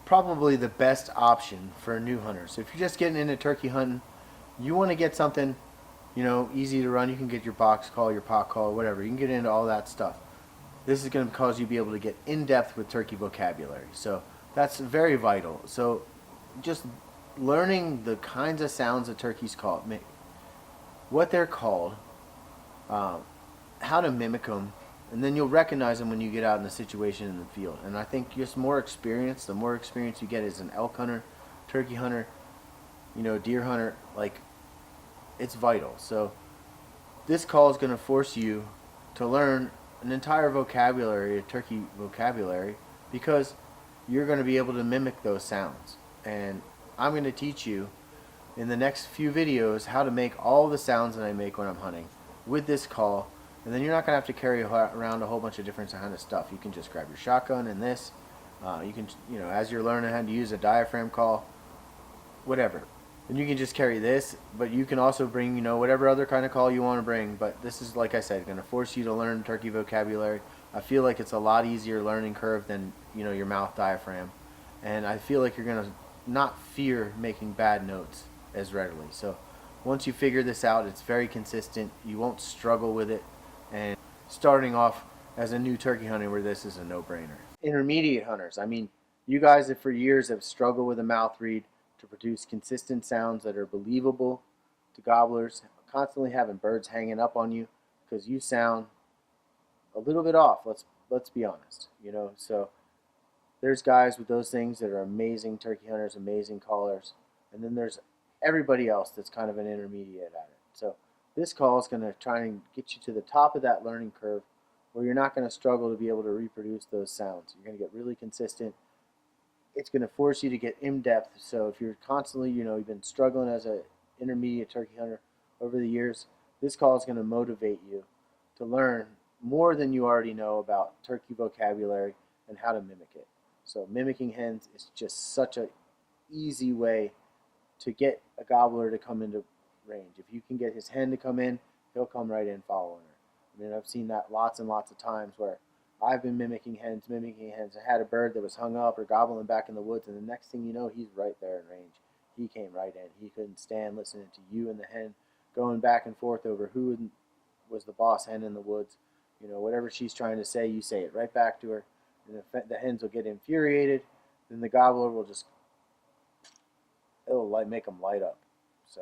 probably the best option for a new hunter. So if you're just getting into turkey hunting, you want to get something, easy to run. You can get your box call, your pot call, whatever. You can get into all that stuff. This is going to cause you to be able to get in depth with turkey vocabulary. So that's very vital. So just learning the kinds of sounds that turkeys call, what they're called, um, how to mimic them, and then you'll recognize them when you get out in the situation in the field. And I think just more experience, the more experience you get as an elk hunter, turkey hunter, deer hunter, like, it's vital. So this call is going to force you to learn an entire vocabulary, a turkey vocabulary, because you're going to be able to mimic those sounds. And I'm going to teach you in the next few videos how to make all the sounds that I make when I'm hunting with this call. And then you're not going to have to carry around a whole bunch of different kind of stuff. You can just grab your shotgun and this. You can, as you're learning how to use a diaphragm call, whatever. And you can just carry this, but you can also bring, whatever other kind of call you want to bring. But this is, like I said, going to force you to learn turkey vocabulary. I feel like it's a lot easier learning curve than, your mouth diaphragm. And I feel like you're going to not fear making bad notes as readily. So once you figure this out, it's very consistent. You won't struggle with it. And starting off as a new turkey hunter where this is a no-brainer. Intermediate hunters, you guys that for years have struggled with a mouth read to produce consistent sounds that are believable to gobblers, constantly having birds hanging up on you because you sound a little bit off. Let's be honest, So there's guys with those things that are amazing turkey hunters, amazing callers, and then there's everybody else that's kind of an intermediate at it. So this call is going to try and get you to the top of that learning curve where you're not going to struggle to be able to reproduce those sounds. You're going to get really consistent. It's going to force you to get in depth. So if you're constantly, you've been struggling as an intermediate turkey hunter over the years, this call is going to motivate you to learn more than you already know about turkey vocabulary and how to mimic it. So mimicking hens is just such an easy way to get a gobbler to come into range. If you can get his hen to come in, he'll come right in following her. I've seen that lots and lots of times where I've been mimicking hens. I had a bird that was hung up or gobbling back in the woods, and the next thing you know, he's right there in range. He came right in. He couldn't stand listening to you and the hen going back and forth over who was the boss hen in the woods. Whatever she's trying to say, you say it right back to her. And the hens will get infuriated. Then the gobbler will it'll make them light up. So